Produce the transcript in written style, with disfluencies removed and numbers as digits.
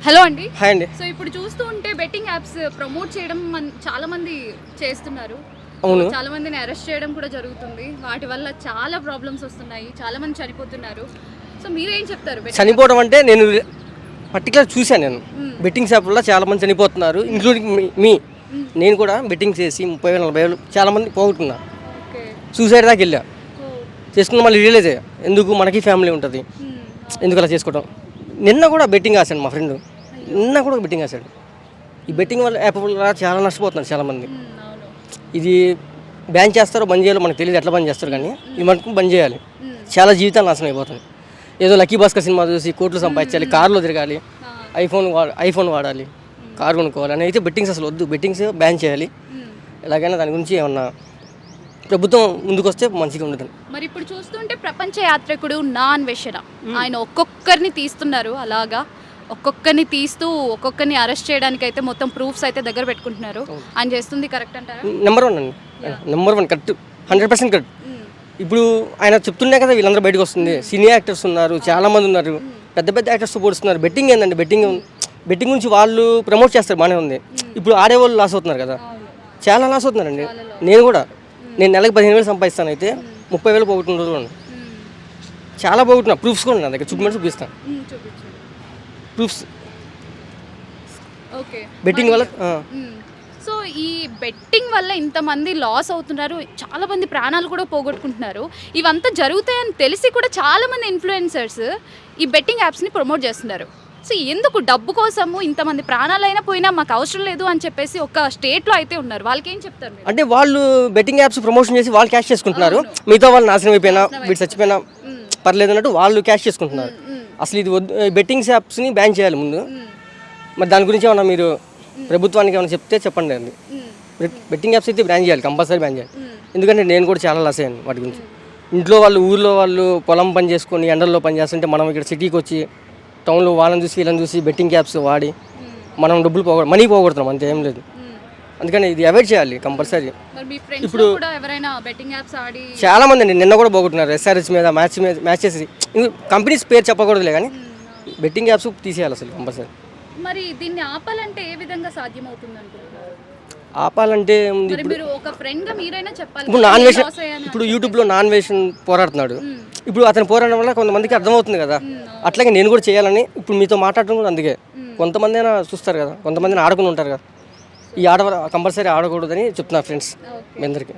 Hello అండి. Hi అండి. So ఇప్పుడు చూస్తూ ఉంటే బెట్టింగ్ యాప్స్ ప్రమోట్ చేయడం చాలా మంది చేస్తున్నారు. అవును. చాలా మందిని అరెస్ట్ చేయడం కూడా జరుగుతుంది. వాటి వల్ల చాలా ప్రాబ్లమ్స్ వస్తున్నాయి, చాలా మంది చనిపోతున్నారు. సో మీరేం చెప్తారు? చనిపోవడం అంటే నేను పర్టికులర్ చూశాను. నేను బెట్టింగ్ షాప్ వల్ల చాలా మంది చనిపోతున్నారు, ఇంక్లూడింగ్ మీ. నేను కూడా బెట్టింగ్ చేసి 30,000-40,000 చాలా మంది పోగొట్టుకున్నా. సూసైడ్ దాకా వెళ్ళా. చేసుకున్న మళ్ళీ రియలైజ్ అయ్యా, ఎందుకు మనకి ఫ్యామిలీ ఉంటుంది, ఎందుకు అలా చేసుకోవడం. నిన్న కూడా బెట్టింగ్ ఆశాడు మా ఫ్రెండ్, నిన్న కూడా బెట్టింగ్ ఆశాడు. ఈ బెట్టింగ్ వల్ల యాప్ వల్ల చాలా నష్టపోతున్నారు చాలామంది. ఇది బ్యాన్ చేస్తారో బంద్ చేయాలో మనకు తెలియదు, ఎట్లా బంద్ చేస్తారు, కానీ ఇది మనకు బంద్ చేయాలి. చాలా జీవితాలు నాశనం అయిపోతుంది. ఏదో లక్కీ భాస్కర్ సినిమా చూసి కోట్లు సంపాదించాలి, కార్లో తిరగాలి, ఐఫోన్ వాడాలి, కారు కొనుక్కోవాలి అని అయితే బెట్టింగ్స్ అసలు వద్దు. బెట్టింగ్స్ బ్యాన్ చేయాలి. ఎలాగైనా దాని గురించి ఏమన్నా ప్రభుత్వం ముందుకు వస్తే మంచిగా ఉంటుంది. మరి ఇప్పుడు చూస్తుంటే ప్రపంచ యాత్రికుడు నా అన్వేషణ ఆయన ఒక్కొక్కరిని తీస్తున్నారు. అలాగా ఒక్కొక్కరిని తీస్తూ ఒక్కొక్కరిని అరెస్ట్ చేయడానికి అయితే మొత్తం ప్రూఫ్స్ అయితే దగ్గర పెట్టుకుంటున్నారు. ఆయన చేస్తుంది కరెక్ట్ అంటారా? నెంబర్ 1 అండి, నెంబర్ 1 కరెక్ట్, 100% కరెక్ట్. ఇప్పుడు ఆయన చెప్తుండే కదా వీళ్ళందరూ బయటకు వస్తుంది. సీనియర్ యాక్టర్స్ ఉన్నారు, చాలా మంది ఉన్నారు, పెద్ద పెద్ద యాక్టర్స్ పోడుస్తున్నారు. బెట్టింగ్ ఏంటండి, బెట్టింగ్ గురించి వాళ్ళు ప్రమోట్ చేస్తారు, బాగానే ఉంది. ఇప్పుడు ఆడేవాళ్ళు లాస్ అవుతున్నారు కదా, చాలా లాస్ అవుతున్నారండి. నేను నెలకు 15,000 సంపాదిస్తాను, అయితే 30,000 పోగొట్టిన రోజులు ఉన్నాయి. చాలా పోగొట్టినా, ప్రూఫ్స్ కూడా ఉన్నాయి, చూపించమని చూపిస్తాను ప్రూఫ్స్. ఓకే, బెట్టింగ్ వల్ల సో ఈ బెట్టింగ్ వల్ల ఇంతమంది లాస్ అవుతున్నారు, చాలా మంది ప్రాణాలు కూడా పోగొట్టుకుంటున్నారు. ఇవంతా జరుగుతాయని తెలిసి కూడా చాలా మంది ఇన్ఫ్లుయెన్సర్స్ ఈ బెట్టింగ్ యాప్స్ని ప్రమోట్ చేస్తున్నారు. సో ఎందుకు డబ్బు కోసము ఇంతమంది ప్రాణాలైనా పోయినా మాకు అవసరం లేదు అని చెప్పేసి ఒక స్టేట్లో అయితే ఉన్నారు. వాళ్ళకి ఏం చెప్తారు? అంటే వాళ్ళు బెట్టింగ్ యాప్స్ ప్రమోషన్ చేసి వాళ్ళు క్యాష్ చేసుకుంటున్నారు. మిగతా వాళ్ళు నాశనం అయిపోయినా వీటి చచ్చిపోయినా పర్లేదు అన్నట్టు వాళ్ళు క్యాష్ చేసుకుంటున్నారు. అసలు ఇది బెట్టింగ్ యాప్స్ని బ్యాన్ చేయాలి ముందు. మరి దాని గురించి ఏమన్నా మీరు ప్రభుత్వానికి ఏమైనా చెప్తే చెప్పండి అండి. బెట్టింగ్ యాప్స్ అయితే బ్యాన్ చేయాలి, కంపల్సరీ బ్యాన్ చేయాలి. ఎందుకంటే నేను కూడా చాలా లాస్ అయ్యాను వాటి గురించి. ఇంట్లో వాళ్ళు, ఊళ్ళో వాళ్ళు పొలం పని చేసుకొని ఎండల్లో పని చేస్తుంటే మనం ఇక్కడ సిటీకి వచ్చి టౌన్లో వాళ్ళని చూసి వీళ్ళని చూసి బెట్టింగ్ యాప్స్ వాడి మనం మనీ పోగొడుతున్నాం, అంతే ఏం లేదు. అందుకని ఇది అవాయిడ్ చేయాలి కంపల్సరీ. ఇప్పుడు చాలా మంది అండి నిన్న కూడా పోగొట్టున్నారు SRH మీద, మ్యాచెస్. కంపెనీస్ పేరు చెప్పకూడదులే, కానీ బెట్టింగ్ యాప్స్ తీసేయాలి అసలు కంపల్సరీ. మరి దీన్ని ఆపాలంటే ఏ విధంగా సాధ్యమవుతుంది అనుకుంటున్నారు? ఆపాలంటే ఇప్పుడు యూట్యూబ్లో నాన్ వేషన్ పోరాడుతున్నాడు. ఇప్పుడు అతను పోరాడడం వల్ల కొంతమందికి అర్థమవుతుంది కదా, అట్లాగే నేను కూడా చేయాలని ఇప్పుడు మీతో మాట్లాడటం కూడా అందుకే. కొంతమంది అయినా చూస్తారు కదా, కొంతమందిని ఆడుకుని ఉంటారు కదా, ఈ ఆడ కంపల్సరీ ఆడకూడదని చెప్తున్నా ఫ్రెండ్స్ మీ అందరికీ.